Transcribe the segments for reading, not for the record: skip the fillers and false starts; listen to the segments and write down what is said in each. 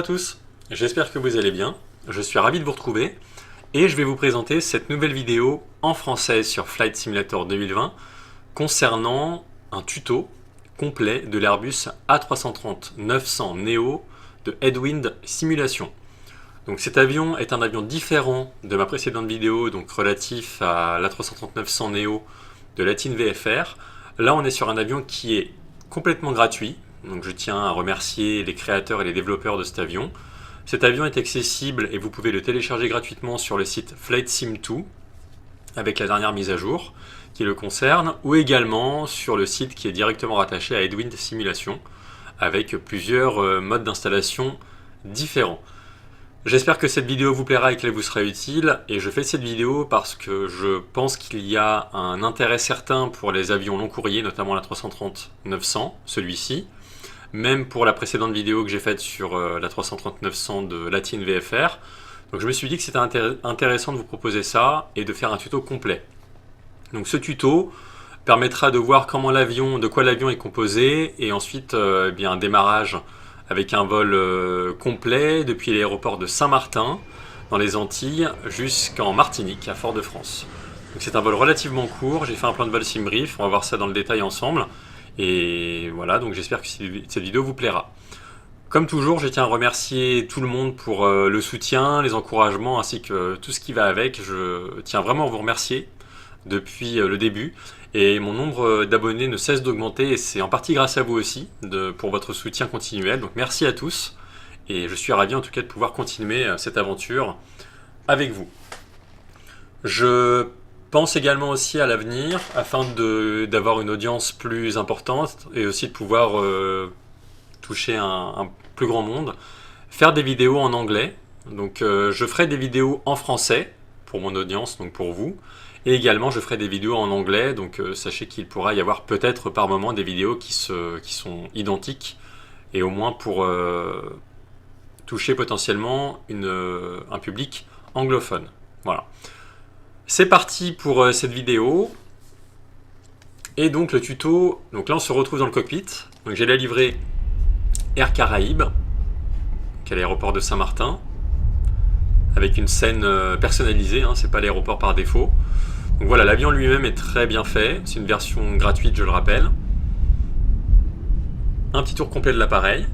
à tous, j'espère que vous allez bien, je suis ravi de vous retrouver et je vais vous présenter cette nouvelle vidéo en français sur Flight Simulator 2020 concernant un tuto complet de l'Airbus A330-900 Neo de Headwind Simulation. Donc cet avion est un avion différent de ma précédente vidéo donc relatif à l'A330-900 Neo de Latine VFR. Là on est sur un avion qui est complètement gratuit. Donc je tiens à remercier les créateurs et les développeurs de cet avion. Cet avion est accessible et vous pouvez le télécharger gratuitement sur le site FlightSim2 avec la dernière mise à jour qui le concerne, ou également sur le site qui est directement rattaché à Headwind Simulation avec plusieurs modes d'installation différents. J'espère que cette vidéo vous plaira et qu'elle vous sera utile, et je fais cette vidéo parce que je pense qu'il y a un intérêt certain pour les avions long courriers, notamment la 330-900, celui-ci, même pour la précédente vidéo que j'ai faite sur la 330-900 de Latine VFR. Donc je me suis dit que c'était intéressant de vous proposer ça et de faire un tuto complet. Donc ce tuto permettra de voir comment l'avion, de quoi l'avion est composé, et ensuite un démarrage avec un vol complet depuis l'aéroport de Saint-Martin dans les Antilles jusqu'en Martinique à Fort-de-France. Donc c'est un vol relativement court, j'ai fait un plan de vol SimBrief, on va voir ça dans le détail ensemble. Et voilà, donc j'espère que cette vidéo vous plaira. Comme toujours, je tiens à remercier tout le monde pour le soutien, les encouragements ainsi que tout ce qui va avec. Je tiens vraiment à vous remercier depuis le début. Et mon nombre d'abonnés ne cesse d'augmenter et c'est en partie grâce à vous aussi pour votre soutien continuel. Donc merci à tous et je suis ravi en tout cas de pouvoir continuer cette aventure avec vous. Je pense également aussi à l'avenir afin d'avoir une audience plus importante et aussi de pouvoir toucher un plus grand monde, faire des vidéos en anglais. Donc je ferai des vidéos en français pour mon audience, donc pour vous. Et également, je ferai des vidéos en anglais, donc sachez qu'il pourra y avoir peut-être par moment des vidéos qui sont identiques, et au moins pour toucher potentiellement un public anglophone. Voilà. C'est parti pour cette vidéo. Et donc le tuto, donc là on se retrouve dans le cockpit. Donc j'ai la livrée Air Caraïbes, qui est à l'aéroport de Saint-Martin, avec une scène personnalisée, hein, c'est pas l'aéroport par défaut. Donc voilà, l'avion lui-même est très bien fait, c'est une version gratuite, je le rappelle. Un petit tour complet de l'appareil.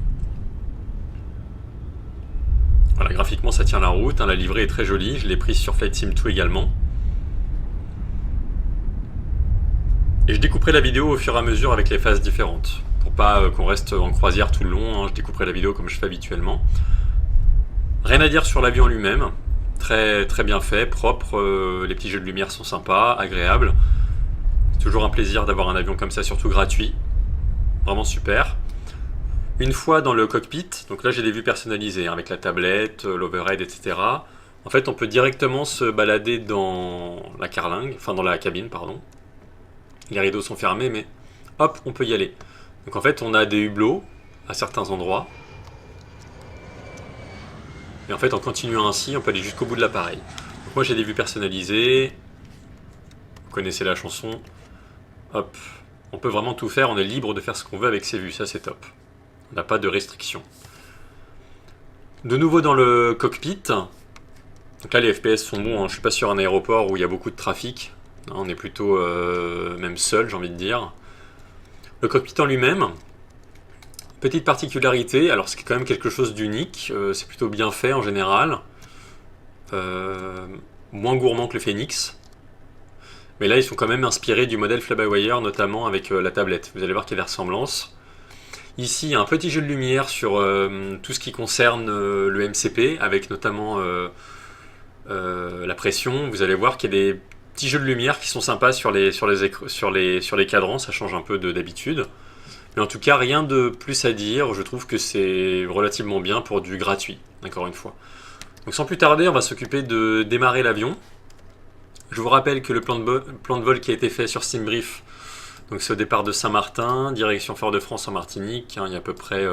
Voilà, graphiquement ça tient la route, hein, la livrée est très jolie, je l'ai prise sur FlightSim2 également. Et je découperai la vidéo au fur et à mesure avec les phases différentes, pour pas qu'on reste en croisière tout le long, hein, je découperai la vidéo comme je fais habituellement. Rien à dire sur l'avion lui-même. Très, très bien fait, propre, les petits jeux de lumière sont sympas, agréables. C'est toujours un plaisir d'avoir un avion comme ça, surtout gratuit. Vraiment super. Une fois dans le cockpit, donc là j'ai des vues personnalisées, hein, avec la tablette, l'overhead, etc. En fait, on peut directement se balader dans la carlingue, enfin dans la cabine, pardon. Les rideaux sont fermés, mais hop, on peut y aller. Donc en fait, on a des hublots à certains endroits. Et en fait, en continuant ainsi, on peut aller jusqu'au bout de l'appareil. Moi, j'ai des vues personnalisées. Vous connaissez la chanson. Hop. On peut vraiment tout faire. On est libre de faire ce qu'on veut avec ses vues. Ça, c'est top. On n'a pas de restrictions. De nouveau dans le cockpit. Donc là, les FPS sont bons. Hein. Je ne suis pas sur un aéroport où il y a beaucoup de trafic. On est plutôt même seul, j'ai envie de dire. Le cockpit en lui-même. Petite particularité, alors c'est quand même quelque chose d'unique, c'est plutôt bien fait en général, moins gourmand que le Phoenix, mais là ils sont quand même inspirés du modèle Fly-by-Wire, notamment avec la tablette, vous allez voir qu'il y a des ressemblances. Ici il y a un petit jeu de lumière sur tout ce qui concerne le MCP, avec notamment la pression, vous allez voir qu'il y a des petits jeux de lumière qui sont sympas sur les cadrans, ça change un peu d'habitude. Mais en tout cas, rien de plus à dire, je trouve que c'est relativement bien pour du gratuit, encore une fois. Donc sans plus tarder, on va s'occuper de démarrer l'avion. Je vous rappelle que le plan de vol qui a été fait sur SimBrief, donc c'est au départ de Saint-Martin, direction Fort-de-France en Martinique, hein, il y a à peu près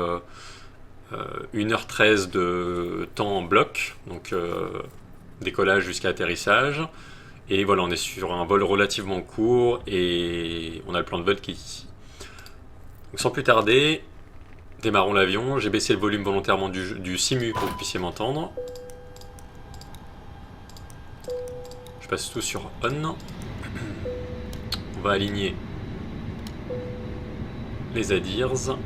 1h13 de temps en bloc, donc décollage jusqu'à atterrissage. Et voilà, on est sur un vol relativement court et on a le plan de vol qui est ici. Donc sans plus tarder, Démarrons l'avion. J'ai baissé le volume volontairement du simu pour que vous puissiez m'entendre. Je passe tout sur on. On va aligner les ADIRS.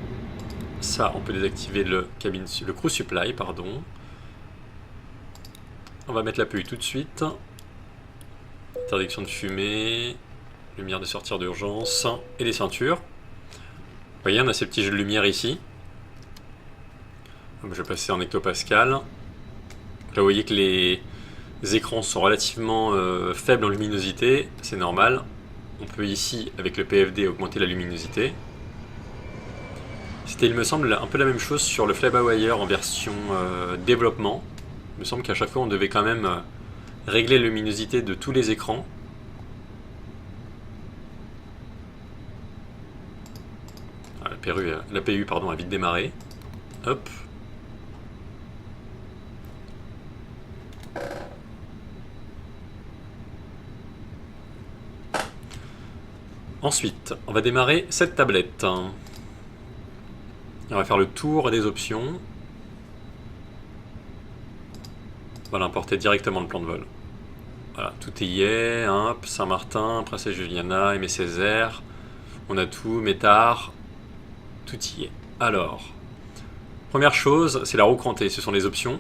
Ça, on peut désactiver le crew supply, pardon. On va mettre l'APU tout de suite. Interdiction de fumée. Lumière de sortir d'urgence. Et les ceintures. Vous voyez, on a ces petits jeux de lumière ici. Je vais passer en hectopascal. Là, vous voyez que les écrans sont relativement faibles en luminosité. C'est normal. On peut ici, avec le PFD, augmenter la luminosité. C'était, il me semble, un peu la même chose sur le fly-by-wire en version développement. Il me semble qu'à chaque fois, on devait quand même régler la luminosité de tous les écrans. Ah, l'APU pardon, a vite démarré. Hop. Ensuite, on va démarrer cette tablette. On va faire le tour des options. On va l'importer directement le plan de vol. Voilà, tout y est. Hop, Saint-Martin, Princesse Juliana, Aimé Césaire. On a tout, Métard. Tout y est. Alors, première chose, c'est la roue crantée. Ce sont les options.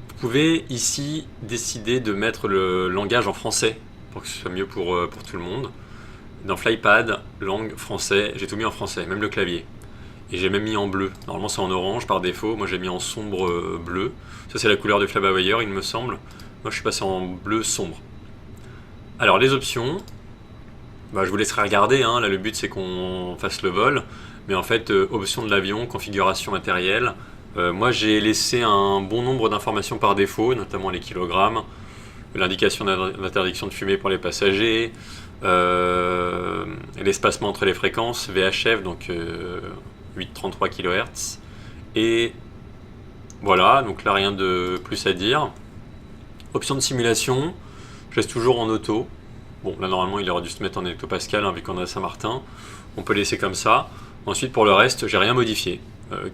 Vous pouvez ici décider de mettre le langage en français pour que ce soit mieux pour tout le monde. Dans Flypad, langue français, j'ai tout mis en français, même le clavier. Et j'ai même mis en bleu. Normalement c'est en orange par défaut, moi j'ai mis en sombre bleu. Ça c'est la couleur du fly-by-wire il me semble. Moi je suis passé en bleu sombre. Alors les options, je vous laisserai regarder, hein. Là le but c'est qu'on fasse le vol. Mais en fait, options de l'avion, configuration matérielle. Moi j'ai laissé un bon nombre d'informations par défaut, notamment les kilogrammes, l'indication d'interdiction de fumée pour les passagers, l'espacement entre les fréquences, VHF, donc 833 kHz. Et voilà, donc là rien de plus à dire. Option de simulation, je laisse toujours en auto. Bon, là normalement il aurait dû se mettre en hectopascal, hein, vu qu'on a Saint-Martin. On peut laisser comme ça. Ensuite pour le reste, j'ai rien modifié.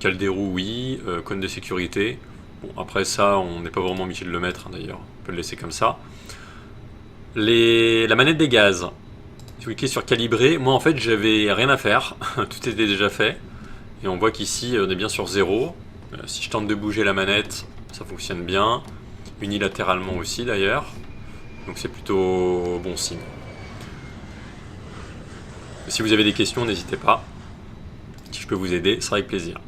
Cale des roues, oui. Cône de sécurité. Bon, après ça, on n'est pas vraiment obligé de le mettre, hein, d'ailleurs. On peut le laisser comme ça. La manette des gaz. Si vous cliquez sur calibrer, moi en fait j'avais rien à faire. Tout était déjà fait. Et on voit qu'ici on est bien sur 0. Si je tente de bouger la manette, ça fonctionne bien. Unilatéralement aussi d'ailleurs. Donc c'est plutôt bon signe. Si vous avez des questions, n'hésitez pas. Si je peux vous aider, ce sera avec plaisir.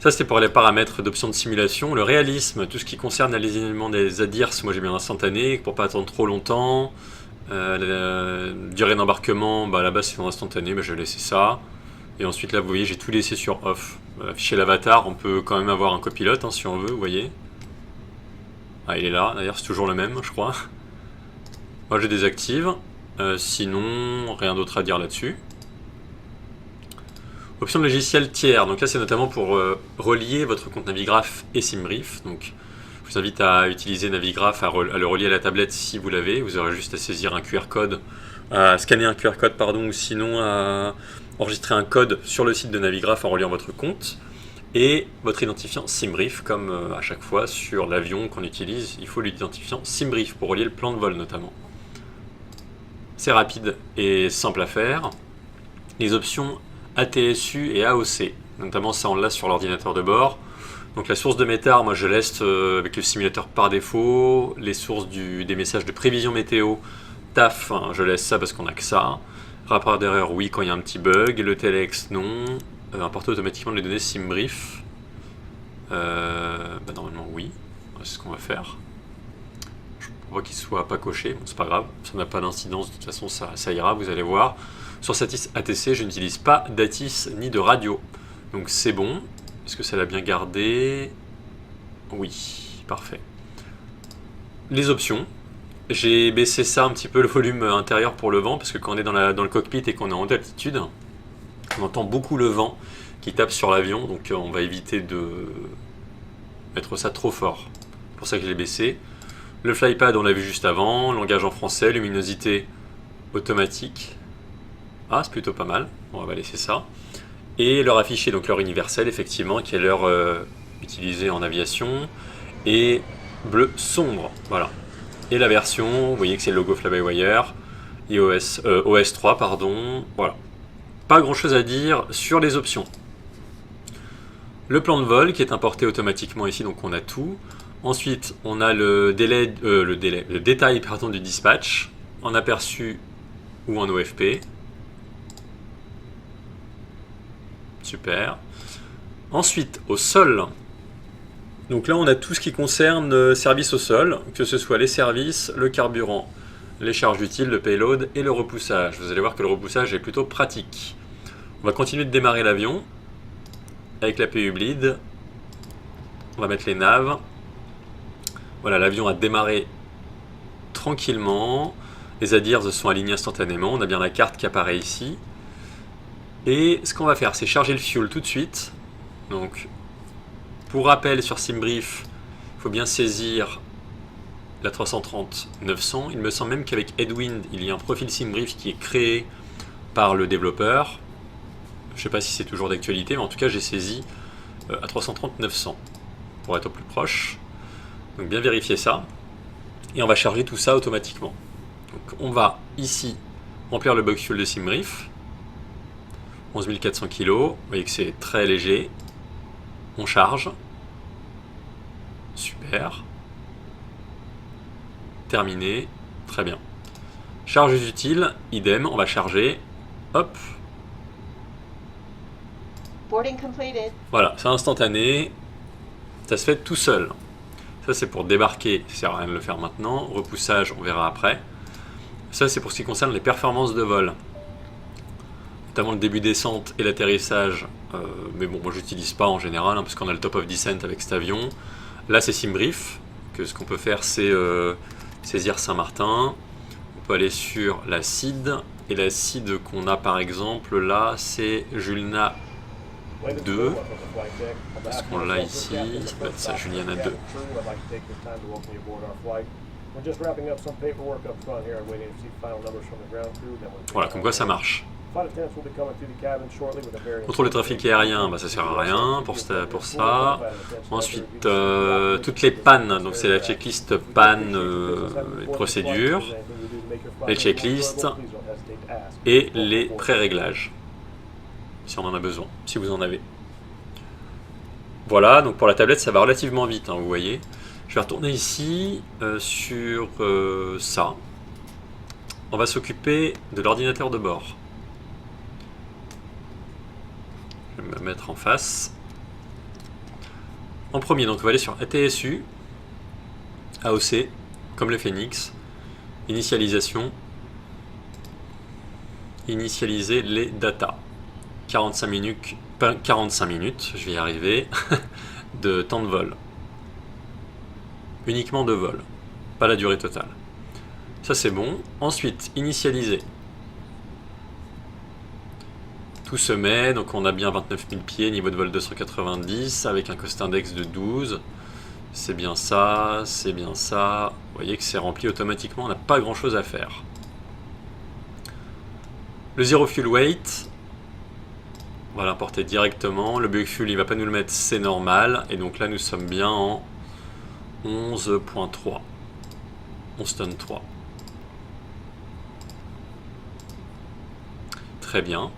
Ça c'était pour les paramètres d'options de simulation. Le réalisme, tout ce qui concerne l'alignement des ADIRS, moi j'ai mis en instantané pour pas attendre trop longtemps. La durée d'embarquement, là-bas c'est en instantané, je vais laisser ça. Et ensuite là vous voyez j'ai tout laissé sur off. Afficher l'avatar, on peut quand même avoir un copilote hein, si on veut, vous voyez. Ah il est là, d'ailleurs c'est toujours le même je crois. Moi je désactive, sinon rien d'autre à dire là-dessus. Option de logiciel tiers, donc là c'est notamment pour relier votre compte Navigraph et SimBrief. Donc je vous invite à utiliser Navigraph, à le relier à la tablette si vous l'avez. Vous aurez juste à saisir un QR code, à scanner un QR code pardon, ou sinon à enregistrer un code sur le site de Navigraph en reliant votre compte. Et votre identifiant SimBrief, comme à chaque fois sur l'avion qu'on utilise, il faut l'identifiant SimBrief pour relier le plan de vol notamment. C'est rapide et simple à faire. Les options ATSU et AOC, notamment ça on l'a sur l'ordinateur de bord. Donc la source de Métard, moi je laisse avec le simulateur par défaut. Les sources des messages de prévision météo, TAF, hein, je laisse ça parce qu'on n'a que ça. Rapport d'erreur, oui quand il y a un petit bug. Le telex, non. Importer automatiquement les données SimBrief. Normalement oui, c'est ce qu'on va faire. Je vois qu'il soit pas coché, bon, c'est pas grave, ça n'a pas d'incidence, de toute façon ça ira, vous allez voir. Sur Satis ATC, je n'utilise pas d'ATIS ni de radio. Donc c'est bon. Est-ce que ça l'a bien gardé? Oui, parfait. Les options. J'ai baissé ça un petit peu le volume intérieur pour le vent, parce que quand on est dans le cockpit et qu'on est en haute altitude, on entend beaucoup le vent qui tape sur l'avion, donc on va éviter de mettre ça trop fort. C'est pour ça que je l'ai baissé. Le flypad, on l'a vu juste avant, langage en français, luminosité automatique. Ah, c'est plutôt pas mal. On va laisser ça. Et leur afficher donc l'heure universelle, effectivement, qui est l'heure utilisée en aviation. Et bleu sombre, voilà. Et la version, vous voyez que c'est le logo Fly-by-Wire. iOS, OS 3, pardon. Voilà. Pas grand chose à dire sur les options. Le plan de vol qui est importé automatiquement ici, donc on a tout. Ensuite, on a le détail pardon, du dispatch en aperçu ou en OFP. Super. Ensuite, au sol. Donc là, on a tout ce qui concerne service au sol, que ce soit les services, le carburant, les charges utiles, le payload et le repoussage. Vous allez voir que le repoussage est plutôt pratique. On va continuer de démarrer l'avion avec la PU bleed. On va mettre les naves. Voilà, l'avion a démarré tranquillement. Les ADIRS se sont alignés instantanément. On a bien la carte qui apparaît ici. Et ce qu'on va faire, c'est charger le fuel tout de suite. Donc, pour rappel sur SimBrief, il faut bien saisir la 330-900. Il me semble même qu'avec Headwind, il y a un profil SimBrief qui est créé par le développeur. Je ne sais pas si c'est toujours d'actualité, mais en tout cas, j'ai saisi à 330-900 pour être au plus proche. Donc, bien vérifier ça. Et on va charger tout ça automatiquement. Donc, on va ici remplir le box fuel de SimBrief. 11 400 kg. Vous voyez que c'est très léger. On charge. Super. Terminé. Très bien. Charges utiles, idem, on va charger. Hop. Voilà, c'est instantané. Ça se fait tout seul. Ça, c'est pour débarquer. Ça sert à rien de le faire maintenant. Repoussage, on verra après. Ça, c'est pour ce qui concerne les performances de vol. Notamment le début descente et l'atterrissage. Mais bon, moi, j'utilise pas en général, hein, parce qu'on a le top of descent avec cet avion. Là, c'est SimBrief. Que ce qu'on peut faire, c'est saisir Saint-Martin. On peut aller sur la CID. Et la CID qu'on a, par exemple, là, c'est Julna 2. Parce qu'on l'a ici. Ça peut être ça, Juliana 2. Voilà, comme quoi ça marche. Contrôle le trafic aérien, bah, ça sert à rien pour ça. Ensuite, toutes les pannes, donc c'est la checklist panne et procédures, les checklists et les pré-réglages, si on en a besoin, si vous en avez. Voilà, donc pour la tablette, ça va relativement vite, hein, vous voyez. Je vais retourner ici sur ça. On va s'occuper de l'ordinateur de bord. Je vais me mettre en face. En premier, donc on va aller sur ATSU, AOC, comme le Phoenix, initialisation, initialiser les data. 45 minutes, je vais y arriver, de temps de vol. Uniquement de vol, pas la durée totale. Ça c'est bon. Ensuite, initialiser. Tout se met, donc on a bien 29 000 pieds, niveau de vol 290, avec un cost index de 12. C'est bien ça, c'est bien ça. Vous voyez que c'est rempli automatiquement, on n'a pas grand chose à faire. Le zero fuel weight, on va l'importer directement. Le bug fuel, il ne va pas nous le mettre, c'est normal. Et donc là, nous sommes bien en 11.3. 11 tonnes 3. Très bien.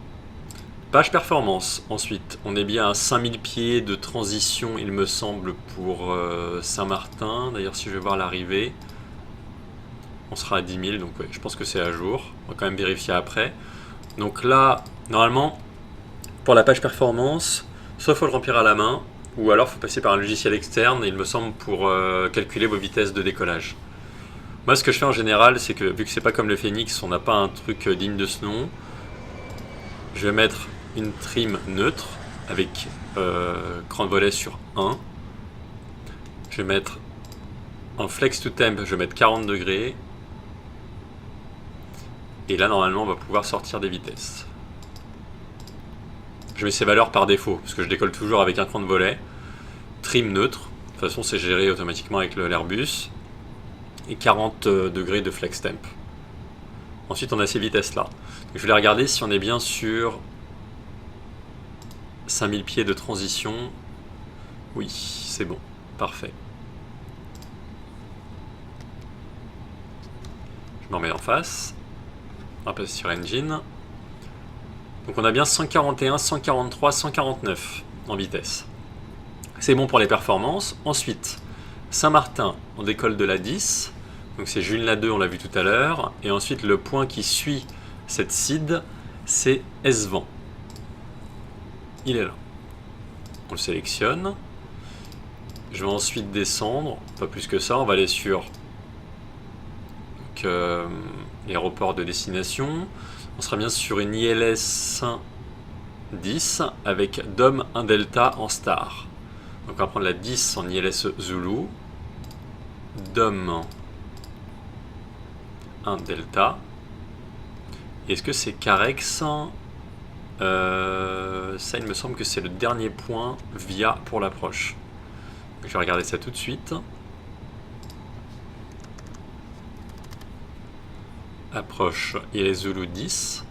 Page performance. Ensuite, on est bien à 5000 pieds de transition, il me semble, pour Saint-Martin. D'ailleurs, si je vais voir l'arrivée, on sera à 10 000. Donc, ouais, je pense que c'est à jour. On va quand même vérifier après. Donc là, normalement, pour la page performance, soit il faut le remplir à la main, ou alors il faut passer par un logiciel externe, il me semble, pour calculer vos vitesses de décollage. Moi, ce que je fais en général, c'est que, vu que c'est pas comme le Phoenix, on n'a pas un truc digne de ce nom, je vais mettre une trim neutre avec cran de volet sur 1. Je vais mettre en flex to temp, je vais mettre 40 degrés. Et là, normalement, on va pouvoir sortir des vitesses. Je mets ces valeurs par défaut, parce que je décolle toujours avec un cran de volet. Trim neutre, de toute façon, c'est géré automatiquement avec l'Airbus. Et 40 degrés de flex temp. Ensuite, on a ces vitesses-là. Je vais les regarder si on est bien sur 5000 pieds de transition. Oui, c'est bon. Parfait. Je m'en mets en face. On va passer sur Engine. Donc on a bien 141, 143, 149 en vitesse. C'est bon pour les performances. Ensuite, Saint-Martin, on décolle de la 10. Donc c'est Jules-la-2, on l'a vu tout à l'heure. Et ensuite, le point qui suit cette CID, c'est Esvan. Il est là. On le sélectionne. Je vais ensuite descendre. Pas plus que ça, on va aller sur l'aéroport de destination. On sera bien sur une ILS 10 avec DOM 1 Delta en star. Donc on va prendre la 10 en ILS Zulu. DOM 1 Delta. Est-ce que c'est Carex? Ça, il me semble que c'est le dernier point via pour l'approche. Je vais regarder ça tout de suite. Approche ILS Zulu 10.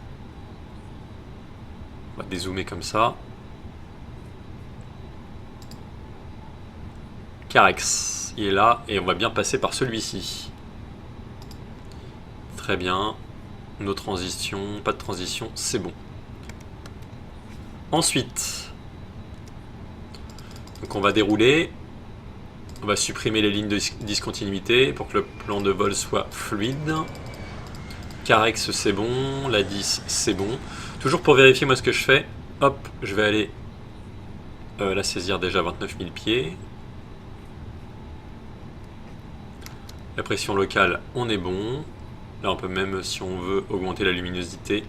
On va dézoomer comme ça. Carex, il est là et on va bien passer par celui-ci. Très bien. Nos transitions, pas de transition, c'est bon. Ensuite, donc on va dérouler. On va supprimer les lignes de discontinuité pour que le plan de vol soit fluide. Carex, c'est bon. La 10, c'est bon. Toujours pour vérifier moi ce que je fais. Hop, je vais aller la saisir déjà à 29 000 pieds. La pression locale, on est bon. Là, on peut même, si on veut, augmenter la luminosité.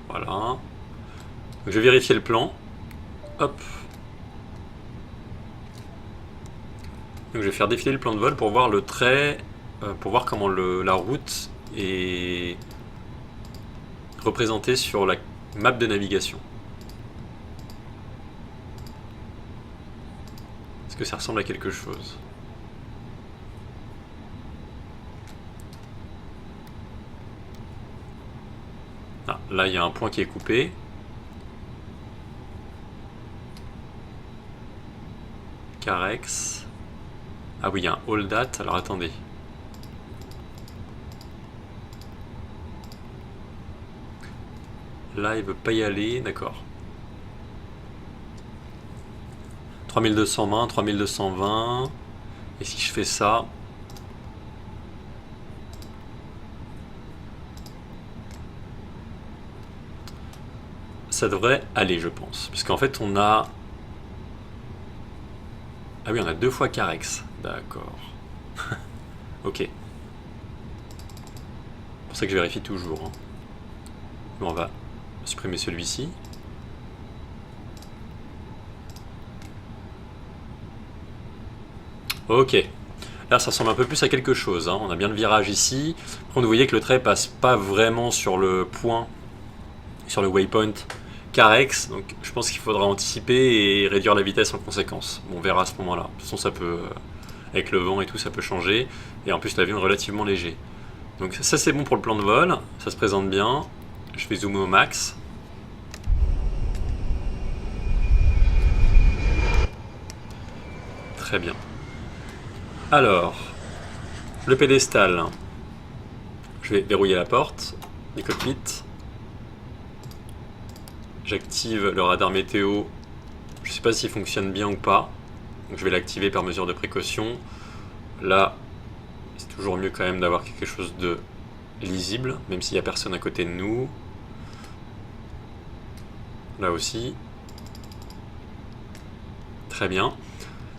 Voilà. Donc, je vais vérifier le plan. Hop. Donc, je vais faire défiler le plan de vol pour voir le trait, pour voir comment la route est représentée sur la map de navigation. Est-ce que ça ressemble à quelque chose ? Ah, là, il y a un point qui est coupé. Carex. Ah oui, il y a un hold at. Alors attendez. Là, il veut pas y aller. D'accord. 3220, 3220. Et si je fais ça... ça devrait aller, je pense. Parce qu'en fait, on a... ah oui, on a 2 fois Carex. D'accord. Ok. C'est pour ça que je vérifie toujours. Hein. Bon, on va supprimer celui-ci. Ok. Là, ça ressemble un peu plus à quelque chose. Hein. On a bien le virage ici. Par contre, vous voyez que le trait passe pas vraiment sur le point, sur le waypoint Carex. Donc, je pense qu'il faudra anticiper et réduire la vitesse en conséquence. Bon, on verra à ce moment-là. De toute façon, ça peut, avec le vent et tout, ça peut changer. Et en plus, l'avion est relativement léger. Donc, ça, c'est bon pour le plan de vol. Ça se présente bien. Je vais zoomer au max. Très bien. Alors, le pédestal. Je vais verrouiller la porte du cockpit. J'active le radar météo. Je ne sais pas s'il fonctionne bien ou pas. Donc je vais l'activer par mesure de précaution. Là, c'est toujours mieux quand même d'avoir quelque chose de lisible, même s'il n'y a personne à côté de nous. Là aussi. Très bien.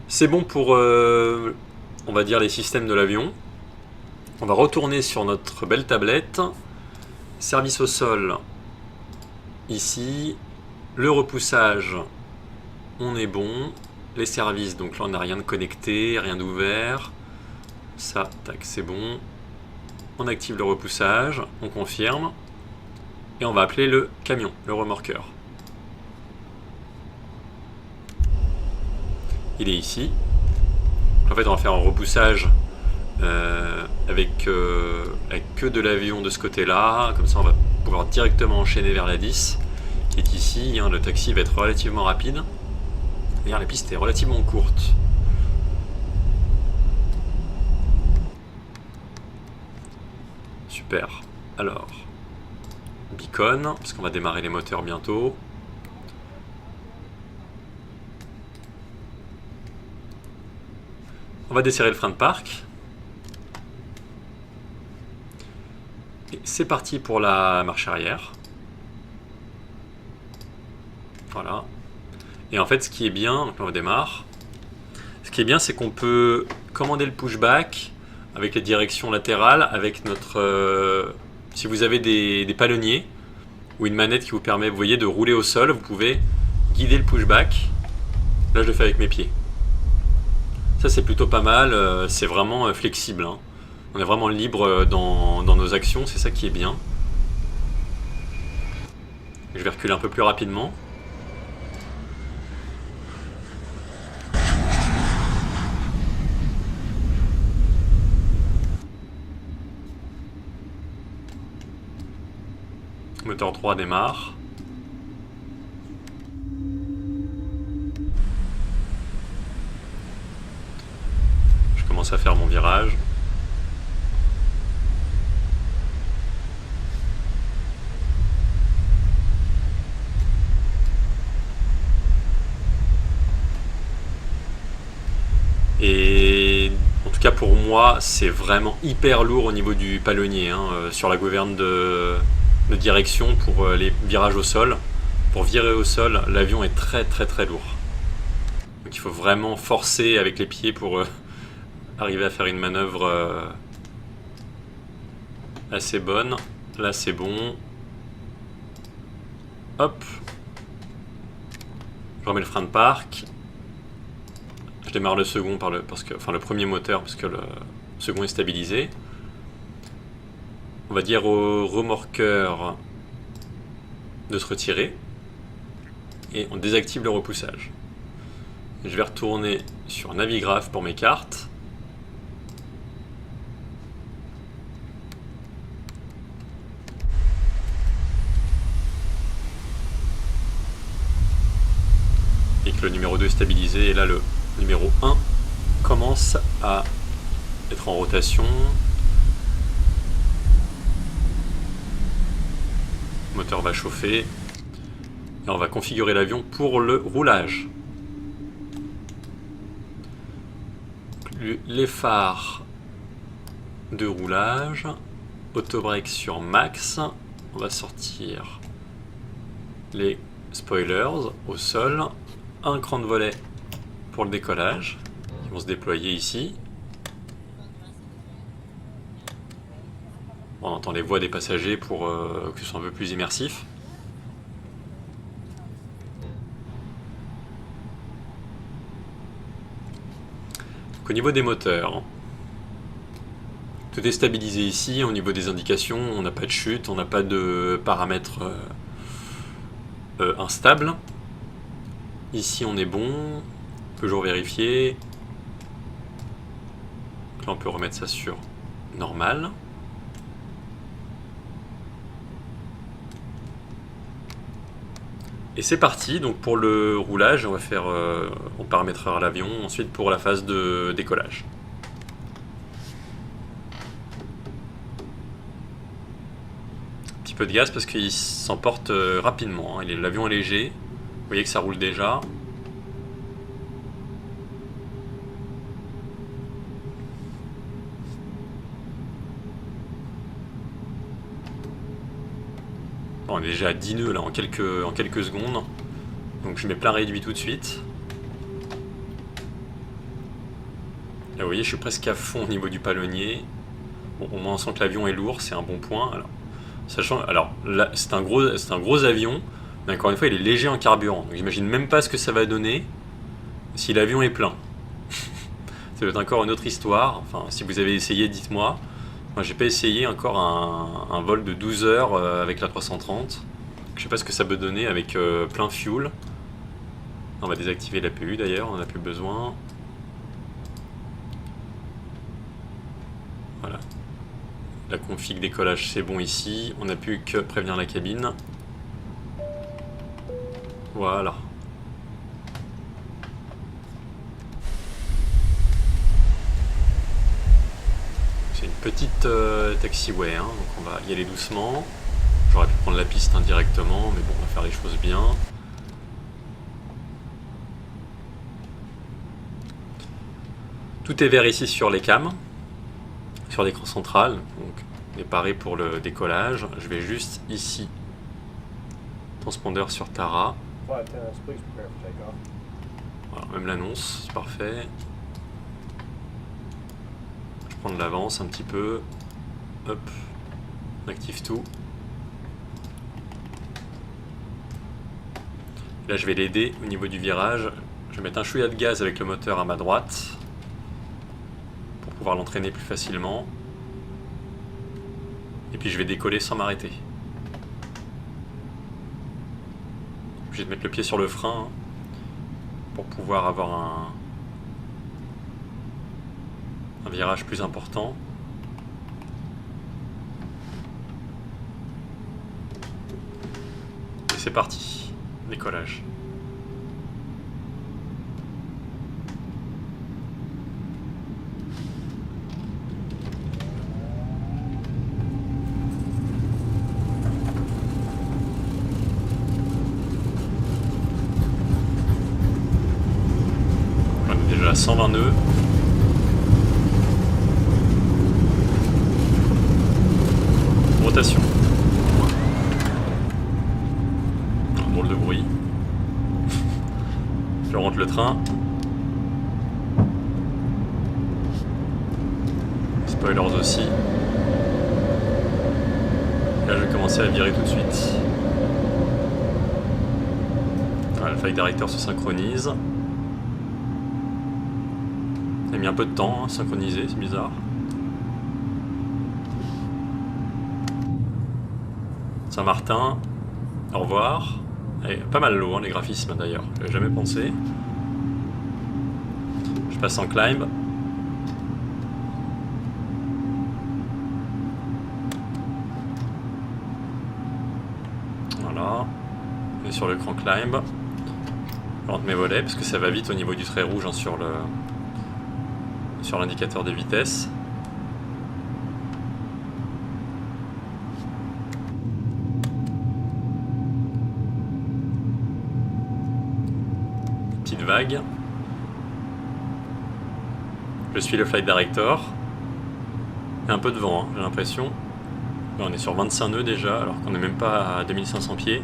C'est bon pour, on va dire, les systèmes de l'avion. On va retourner sur notre belle tablette. Service au sol. Ici. Le repoussage. On est bon. Les services, donc là on n'a rien de connecté, rien d'ouvert. Ça, tac, c'est bon. On active le repoussage, on confirme. Et on va appeler le camion, le remorqueur. Il est ici. En fait, on va faire un repoussage avec que de l'avion de ce côté-là. Comme ça, on va pouvoir directement enchaîner vers la 10. Qui est ici. Hein, le taxi va être relativement rapide. D'ailleurs, la piste est relativement courte. Super. Alors, beacon, parce qu'on va démarrer les moteurs bientôt. On va desserrer le frein de parc. Et c'est parti pour la marche arrière. Voilà. Et en fait, ce qui est bien, donc là on démarre. Ce qui est bien, c'est qu'on peut commander le pushback avec les directions latérales, avec notre... si vous avez des palonniers ou une manette qui vous permet, vous voyez, de rouler au sol, vous pouvez guider le pushback. Là, je le fais avec mes pieds. Ça, c'est plutôt pas mal. C'est vraiment flexible. Hein. On est vraiment libre dans nos actions. C'est ça qui est bien. Je vais reculer un peu plus rapidement. Moteur 3 démarre. Je commence à faire mon virage. Et en tout cas pour moi, c'est vraiment hyper lourd au niveau du palonnier, hein, sur la gouverne de direction pour les virages au sol. Pour virer au sol, l'avion est très lourd. Donc il faut vraiment forcer avec les pieds pour arriver à faire une manœuvre assez bonne. Là c'est bon. Hop. Je remets le frein de parc. Je démarre le second le premier moteur parce que le second est stabilisé. On va dire au remorqueur de se retirer et on désactive le repoussage. Je vais retourner sur Navigraph pour mes cartes. Et que le numéro 2 est stabilisé et là le numéro 1 commence à être en rotation. Le moteur va chauffer et on va configurer l'avion pour le roulage. Les phares de roulage, auto-break sur max, on va sortir les spoilers au sol, un cran de volet pour le décollage qui vont se déployer ici. On entend les voix des passagers pour que ce soit un peu plus immersif. Donc, au niveau des moteurs, tout est stabilisé ici. Au niveau des indications, on n'a pas de chute, on n'a pas de paramètres instables. Ici on est bon, toujours vérifier. Là on peut remettre ça sur normal. Et c'est parti, donc pour le roulage, on paramétrera l'avion, ensuite pour la phase de décollage. Un petit peu de gaz parce qu'il s'emporte rapidement, hein. L'avion est léger, vous voyez que ça roule déjà. On est déjà à 10 nœuds là en quelques secondes. Donc je mets plein réduit tout de suite. Là vous voyez je suis presque à fond au niveau du palonnier. Bon, au moins on sent que l'avion est lourd, c'est un bon point. Alors là c'est un gros avion, mais encore une fois il est léger en carburant. Donc j'imagine même pas ce que ça va donner si l'avion est plein. Ça doit être encore une autre histoire. Enfin si vous avez essayé dites-moi. Moi j'ai pas essayé encore un vol de 12 heures avec la 330. Je sais pas ce que ça peut donner avec plein fuel. On va désactiver l'APU d'ailleurs, on en a plus besoin. La config décollage c'est bon ici. On n'a plus que prévenir la cabine. Voilà. C'est une petite taxiway, hein, donc on va y aller doucement. J'aurais pu prendre la piste indirectement, mais bon, on va faire les choses bien. Tout est vert ici sur les cams, sur l'écran central, donc on est paré pour le décollage. Je vais juste ici, transpondeur sur Tara. Voilà, même l'annonce, c'est parfait. Je prends de l'avance un petit peu. Hop, on active tout. Là je vais l'aider au niveau du virage. Je vais mettre un chouïa de gaz avec le moteur à ma droite pour pouvoir l'entraîner plus facilement. Et puis je vais décoller sans m'arrêter. Je vais mettre le pied sur le frein, hein, pour pouvoir avoir un virage plus important. Et c'est parti, décollage. On est déjà à 120 nœuds. Rotation. Un drôle de bruit. Je rentre le train. Spoilers aussi. Là je vais commencer à virer tout de suite. Voilà, le flight director se synchronise. Il a mis un peu de temps à synchroniser, c'est bizarre. Saint-Martin, au revoir. Et pas mal lourd, hein, les graphismes d'ailleurs, j'avais jamais pensé. Je passe en climb. Voilà, on est sur l'écran climb. Je rentre mes volets parce que ça va vite au niveau du trait rouge, hein, sur l'indicateur de vitesse. Petite vague. Je suis le flight director. Il y a un peu de vent, hein, j'ai l'impression. On est sur 25 nœuds déjà, alors qu'on n'est même pas à 2500 pieds.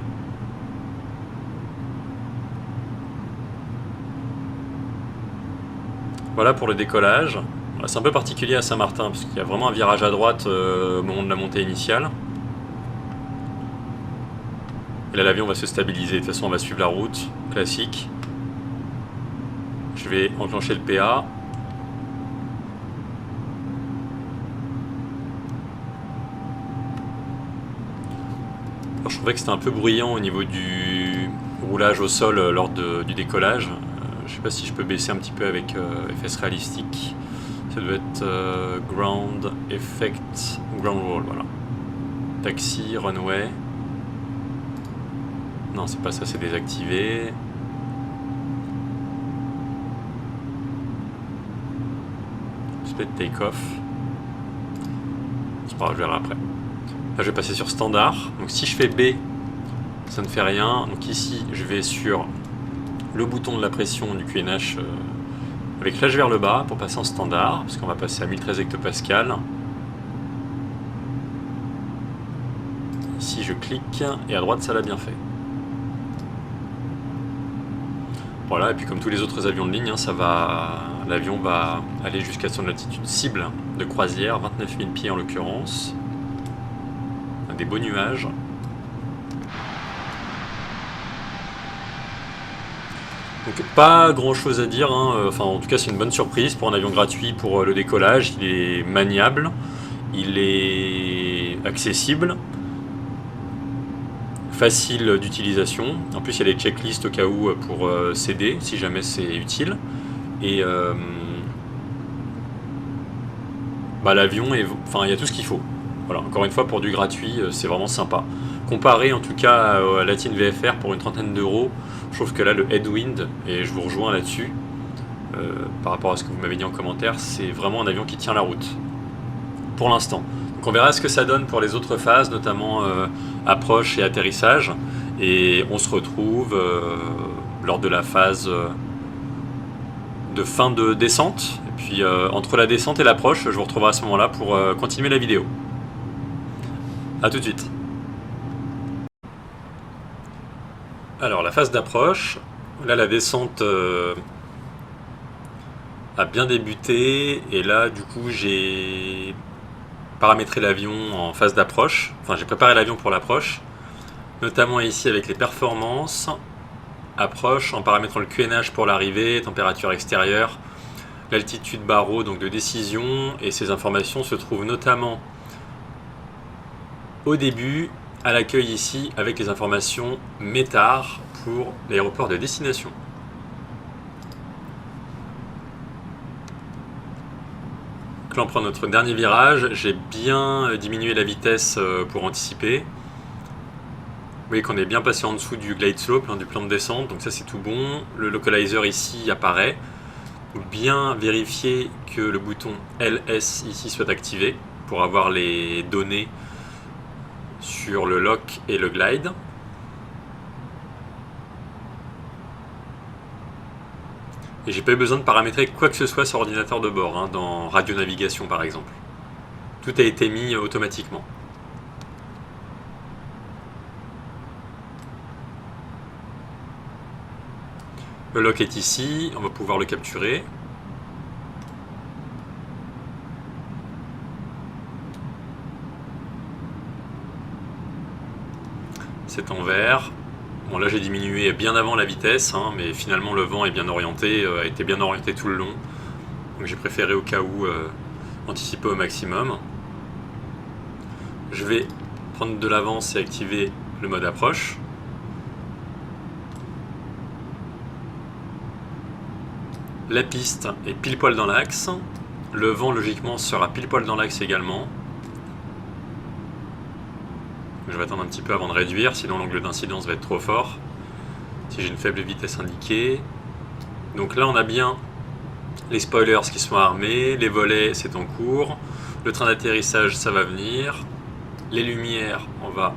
Voilà pour le décollage. C'est un peu particulier à Saint-Martin, parce qu'il y a vraiment un virage à droite au moment de la montée initiale. Et là l'avion va se stabiliser, de toute façon on va suivre la route, classique. Je vais enclencher le PA. Alors, je trouvais que c'était un peu bruyant au niveau du roulage au sol lors du décollage. Je sais pas si je peux baisser un petit peu avec FS réalistique. Ça doit être Ground Effect, Ground Roll, voilà. Taxi, runway. Non, c'est pas ça, c'est désactivé. Split take-off. C'est pas grave, je verrai après. Là, je vais passer sur standard. Donc si je fais B, ça ne fait rien. Donc ici, je vais sur le bouton de la pression du QNH avec flèche vers le bas pour passer en standard, parce qu'on va passer à 1013 hectopascal. Ici je clique et à droite ça l'a bien fait. Voilà, et puis comme tous les autres avions de ligne, hein, l'avion va aller jusqu'à son altitude cible de croisière, 29 000 pieds en l'occurrence. Des beaux nuages. Donc pas grand chose à dire, hein. Enfin en tout cas c'est une bonne surprise pour un avion gratuit pour le décollage. Il est maniable, il est accessible, facile d'utilisation. En plus il y a des checklists au cas où pour céder si jamais c'est utile. Et l'avion est, enfin il y a tout ce qu'il faut. Voilà, encore une fois, pour du gratuit, c'est vraiment sympa. Comparé en tout cas à la Latine VFR pour une trentaine d'euros, je trouve que là le Headwind, et je vous rejoins là-dessus, par rapport à ce que vous m'avez dit en commentaire, c'est vraiment un avion qui tient la route, pour l'instant. Donc on verra ce que ça donne pour les autres phases, notamment approche et atterrissage, et on se retrouve lors de la phase de fin de descente, et puis entre la descente et l'approche, je vous retrouverai à ce moment-là pour continuer la vidéo. A tout de suite. Alors la phase d'approche, là la descente a bien débuté, et là du coup j'ai paramétré l'avion en phase d'approche, enfin j'ai préparé l'avion pour l'approche, notamment ici avec les performances, approche en paramétrant le QNH pour l'arrivée, température extérieure, l'altitude barreau donc de décision, et ces informations se trouvent notamment au début, à l'accueil ici, avec les informations METAR pour l'aéroport de destination. Donc là on prend notre dernier virage, j'ai bien diminué la vitesse pour anticiper. Vous voyez qu'on est bien passé en dessous du glide slope, du plan de descente, donc ça c'est tout bon. Le localizer ici apparaît. Bien vérifier que le bouton LS ici soit activé pour avoir les données sur le lock et le glide. Et j'ai pas eu besoin de paramétrer quoi que ce soit sur ordinateur de bord, dans radio navigation par exemple. Tout a été mis automatiquement. Le lock est ici, on va pouvoir le capturer. C'est en vert. Bon là j'ai diminué bien avant la vitesse, mais finalement le vent est bien orienté, a été bien orienté tout le long. Donc j'ai préféré au cas où anticiper au maximum. Je vais prendre de l'avance et activer le mode approche. La piste est pile poil dans l'axe. Le vent logiquement sera pile poil dans l'axe également. Je vais attendre un petit peu avant de réduire, sinon l'angle d'incidence va être trop fort. Si j'ai une faible vitesse indiquée. Donc là on a bien les spoilers qui sont armés, les volets c'est en cours, le train d'atterrissage ça va venir, les lumières on va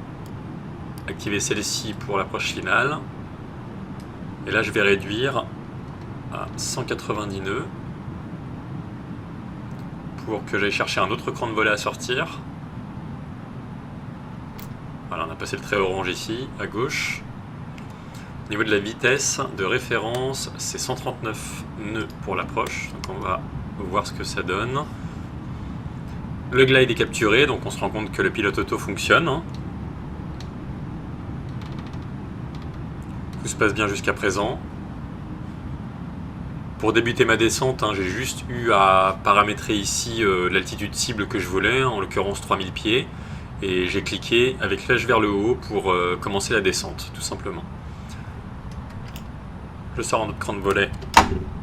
activer celle-ci pour l'approche finale. Et là je vais réduire à 190 nœuds pour que j'aille chercher un autre cran de volet à sortir. Voilà, on a passé le trait orange ici, à gauche. Au niveau de la vitesse de référence, c'est 139 nœuds pour l'approche. Donc on va voir ce que ça donne. Le glide est capturé, donc on se rend compte que le pilote auto fonctionne. Tout se passe bien jusqu'à présent. Pour débuter ma descente, j'ai juste eu à paramétrer ici l'altitude cible que je voulais, en l'occurrence 3000 pieds. Et j'ai cliqué avec flèche vers le haut pour commencer la descente, tout simplement. Je sors en cran de volet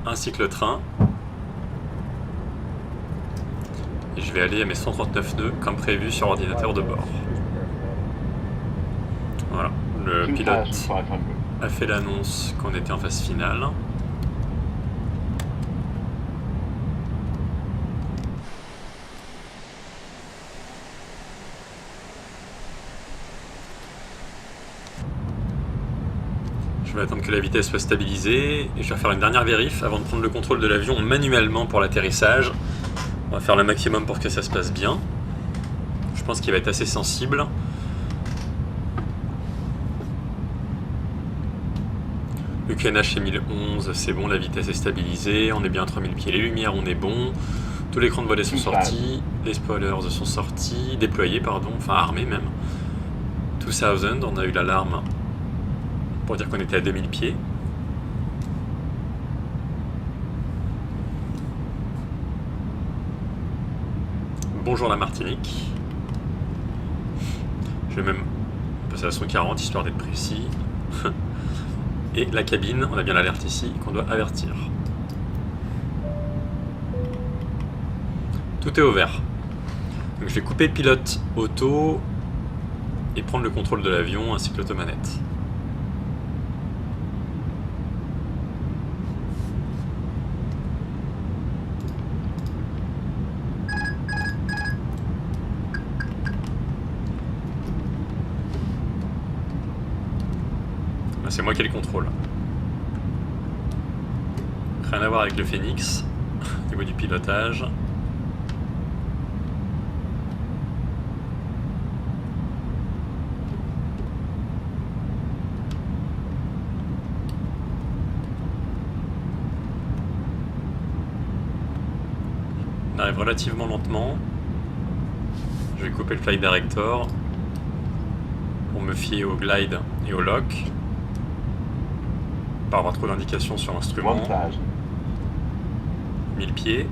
ainsi que le train. Et je vais aller à mes 139 nœuds comme prévu sur ordinateur de bord. Voilà, le pilote a fait l'annonce qu'on était en phase finale. Je vais attendre que la vitesse soit stabilisée et je vais faire une dernière vérif avant de prendre le contrôle de l'avion manuellement pour l'atterrissage. On va faire le maximum pour que ça se passe bien. Je pense qu'il va être assez sensible. Le QNH est 1011, c'est bon, la vitesse est stabilisée, on est bien à 3000 pieds, les lumières on est bon, tous les crans de volets sont sortis, les spoilers sont sortis, déployés pardon, enfin armés même. 2000, on a eu l'alarme pour dire qu'on était à 2000 pieds. Bonjour la Martinique. Je vais même passer à 140 histoire d'être précis. Et la cabine, on a bien l'alerte ici qu'on doit avertir. Tout est au vert. Donc je vais couper pilote auto et prendre le contrôle de l'avion ainsi que l'automanette. C'est moi qui ai le contrôle. Rien à voir avec le Phoenix au niveau du pilotage. On arrive relativement lentement. Je vais couper le flight director pour me fier au glide et au lock. Pas avoir trop d'indications sur l'instrument. 1000 pieds.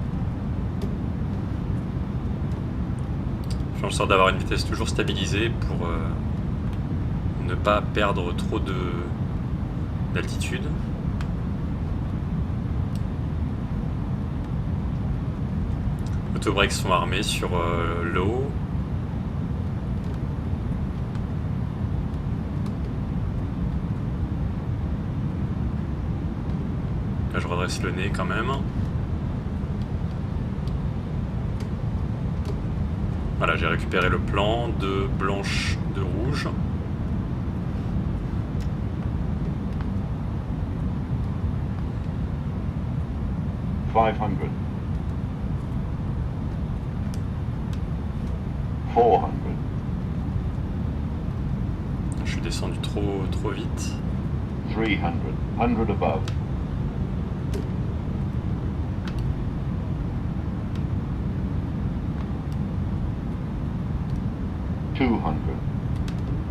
Je fais en sorte d'avoir une vitesse toujours stabilisée pour ne pas perdre trop d'altitude. Autobrakes sont armés sur l'eau. Là, je redresse le nez quand même. Voilà, j'ai récupéré le plan de blanche, de rouge. Je suis descendu trop vite. 300, 100 above.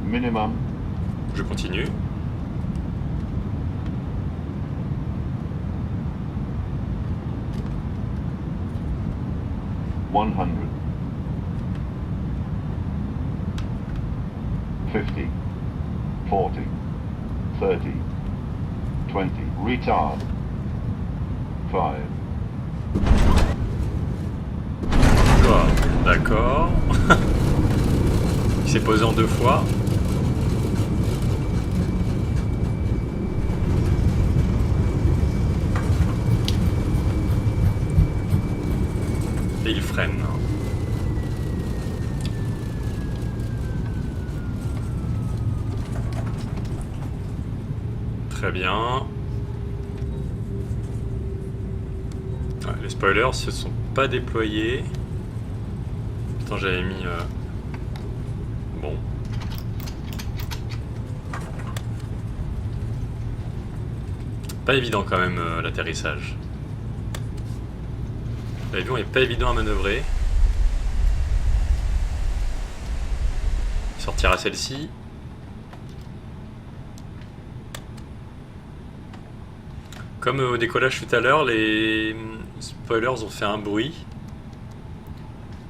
Minimum. Je continue. $100. 50. 40. 30. 20. Retard. 5. D'accord. Il s'est posé en 2 fois. Et il freine. Très bien. Ouais, les spoilers se sont pas déployés. Putain, j'avais mis... Bon. Pas évident quand même l'atterrissage. L'avion est pas évident à manœuvrer. Sortir à celle-ci. Comme au décollage tout à l'heure, les spoilers ont fait un bruit.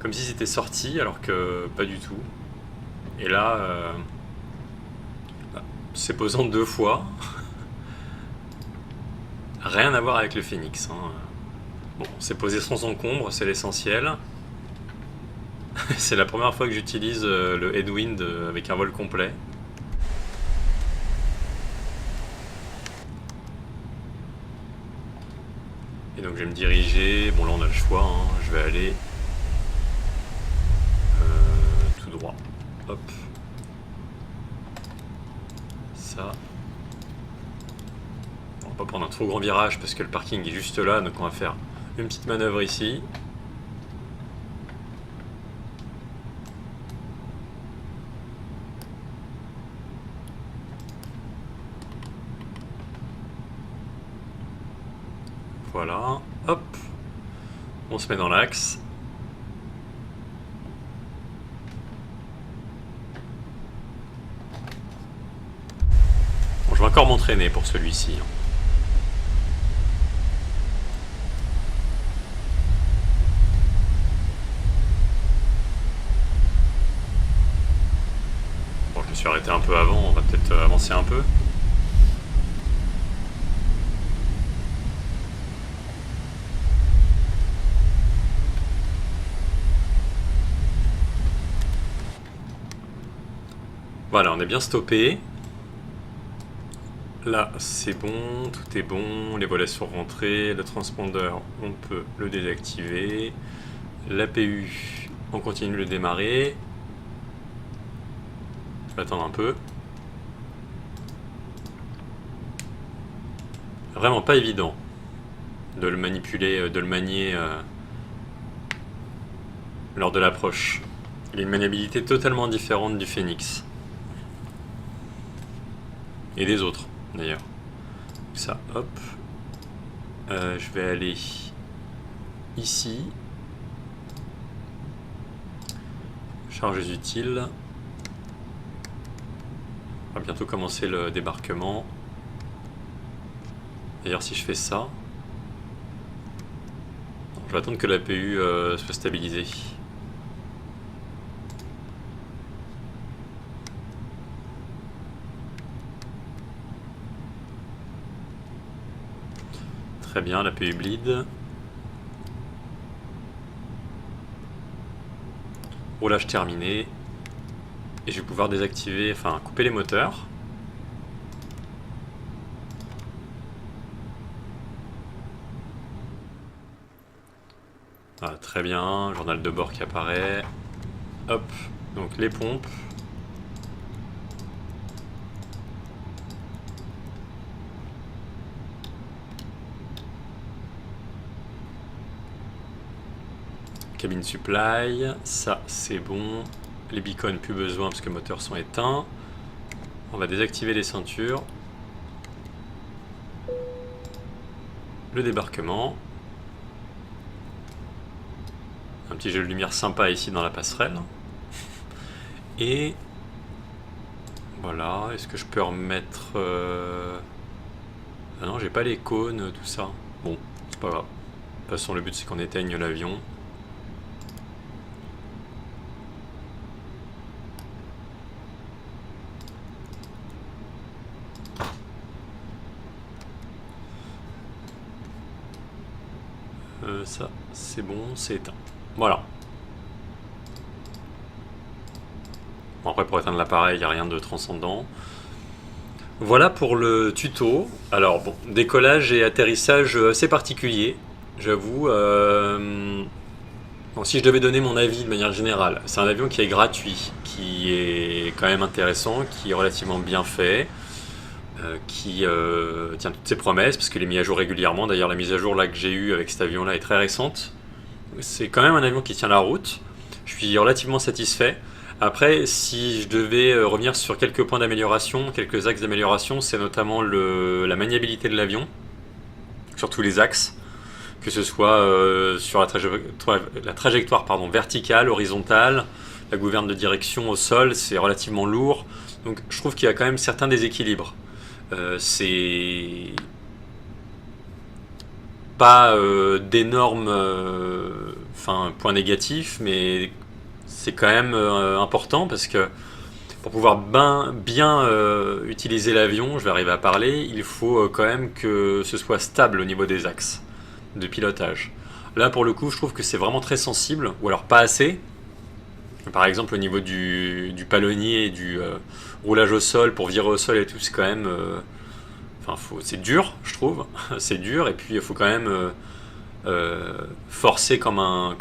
Comme si c'était sorti alors que pas du tout. Et là, c'est posant 2 fois. Rien à voir avec le Phoenix. Hein. Bon, c'est posé sans encombre, c'est l'essentiel. C'est la première fois que j'utilise le headwind avec un vol complet. Et donc je vais me diriger, bon là on a le choix, hein. Je vais aller tout droit. Hop. Ça. On va pas prendre un trop grand virage parce que le parking est juste là, donc on va faire une petite manœuvre ici. Voilà, hop, on se met dans l'axe. Bon, je vais encore m'entraîner pour celui-ci. Bon, je me suis arrêté un peu avant, on va peut-être avancer un peu. Voilà, on est bien stoppé. Là, c'est bon, tout est bon. Les volets sont rentrés. Le transpondeur, on peut le désactiver. L'APU, on continue de le démarrer. Je vais attendre un peu. Vraiment pas évident de le manipuler, de le manier lors de l'approche. Il a une maniabilité totalement différente du Phoenix. Et des autres, d'ailleurs. Ça, hop. Je vais aller ici. Charges utiles. On va bientôt commencer le débarquement. D'ailleurs, si je fais ça, je vais attendre que l'APU soit stabilisée. Très bien, l'APU bleed. Roulage terminé. Et je vais pouvoir désactiver, enfin couper les moteurs. Ah, très bien, journal de bord qui apparaît. Hop, donc les pompes. Cabine supply, ça c'est bon. Les beacons, plus besoin parce que les moteurs sont éteints. On va désactiver les ceintures. Le débarquement. Un petit jeu de lumière sympa ici dans la passerelle. Et voilà, est-ce que je peux remettre... Ah non, j'ai pas les cônes, tout ça. Bon, c'est pas grave. De toute façon, le but c'est qu'on éteigne l'avion. Ça, c'est bon, c'est éteint. Voilà. Bon, après, pour éteindre l'appareil, il n'y a rien de transcendant. Voilà pour le tuto. Alors, bon, décollage et atterrissage assez particulier, j'avoue. Bon, si je devais donner mon avis de manière générale, c'est un avion qui est gratuit, qui est quand même intéressant, qui est relativement bien fait. Qui tient toutes ses promesses parce qu'il est mis à jour régulièrement. D'ailleurs, la mise à jour là que j'ai eue avec cet avion là est très récente. C'est quand même un avion qui tient la route. Je suis relativement satisfait. Après, si je devais revenir sur quelques points d'amélioration, quelques axes d'amélioration, c'est notamment la maniabilité de l'avion sur tous les axes, que ce soit sur la trajectoire verticale, horizontale, la gouverne de direction au sol, c'est relativement lourd. Donc je trouve qu'il y a quand même certains déséquilibres. C'est pas d'énormes points négatifs, mais c'est quand même important parce que pour pouvoir bien utiliser l'avion, je vais arriver à parler, il faut quand même que ce soit stable au niveau des axes de pilotage. Là pour le coup je trouve que c'est vraiment très sensible, ou alors pas assez. Par exemple au niveau du palonnier et du roulage au sol, pour virer au sol et tout, c'est quand même... c'est dur, je trouve. C'est dur, et puis il faut quand même forcer comme un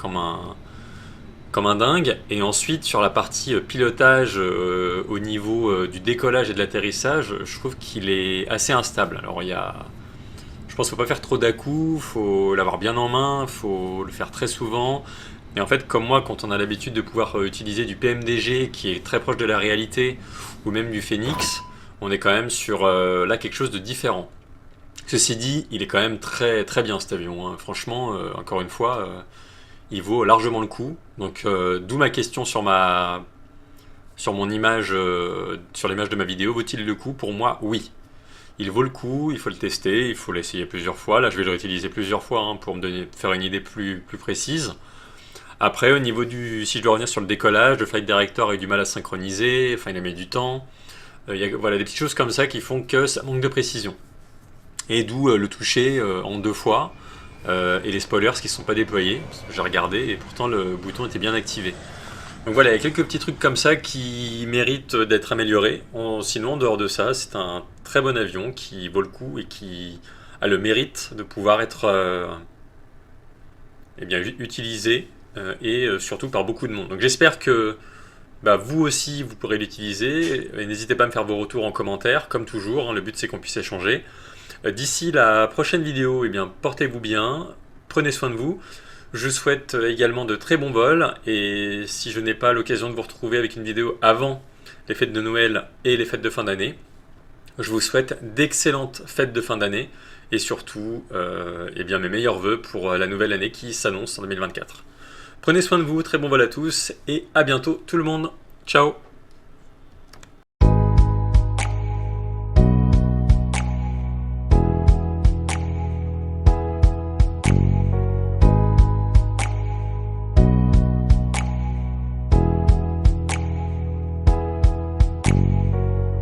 dingue. Et ensuite, sur la partie pilotage au niveau du décollage et de l'atterrissage, je trouve qu'il est assez instable. Alors je pense qu'il ne faut pas faire trop d'à-coups, il faut l'avoir bien en main, il faut le faire très souvent. Et en fait, comme moi, quand on a l'habitude de pouvoir utiliser du PMDG qui est très proche de la réalité, ou même du Phoenix, on est quand même sur là quelque chose de différent. Ceci dit, il est quand même très très bien cet avion, hein. Franchement, encore une fois, il vaut largement le coup. Donc d'où ma question sur mon image, sur l'image de ma vidéo, vaut-il le coup? Pour moi, oui. Il vaut le coup, il faut le tester, il faut l'essayer plusieurs fois. Là, je vais le réutiliser plusieurs fois hein, pour faire une idée plus précise. Après, au niveau si je dois revenir sur le décollage, le flight director a eu du mal à synchroniser, enfin il a mis du temps. Il y a voilà, des petites choses comme ça qui font que ça manque de précision. Et d'où le toucher en 2 fois et les spoilers qui ne sont pas déployés. J'ai regardé et pourtant le bouton était bien activé. Donc voilà, il y a quelques petits trucs comme ça qui méritent d'être améliorés. Sinon, en dehors de ça, c'est un très bon avion qui vaut le coup et qui a le mérite de pouvoir être eh bien, utilisé et surtout par beaucoup de monde. Donc j'espère que vous aussi, vous pourrez l'utiliser. N'hésitez pas à me faire vos retours en commentaire, comme toujours. Hein, le but, c'est qu'on puisse échanger. D'ici la prochaine vidéo, eh bien, portez-vous bien, prenez soin de vous. Je souhaite également de très bons vols. Et si je n'ai pas l'occasion de vous retrouver avec une vidéo avant les fêtes de Noël et les fêtes de fin d'année, je vous souhaite d'excellentes fêtes de fin d'année. Et surtout, eh bien, mes meilleurs vœux pour la nouvelle année qui s'annonce en 2024. Prenez soin de vous, très bon vol à tous et à bientôt tout le monde. Ciao!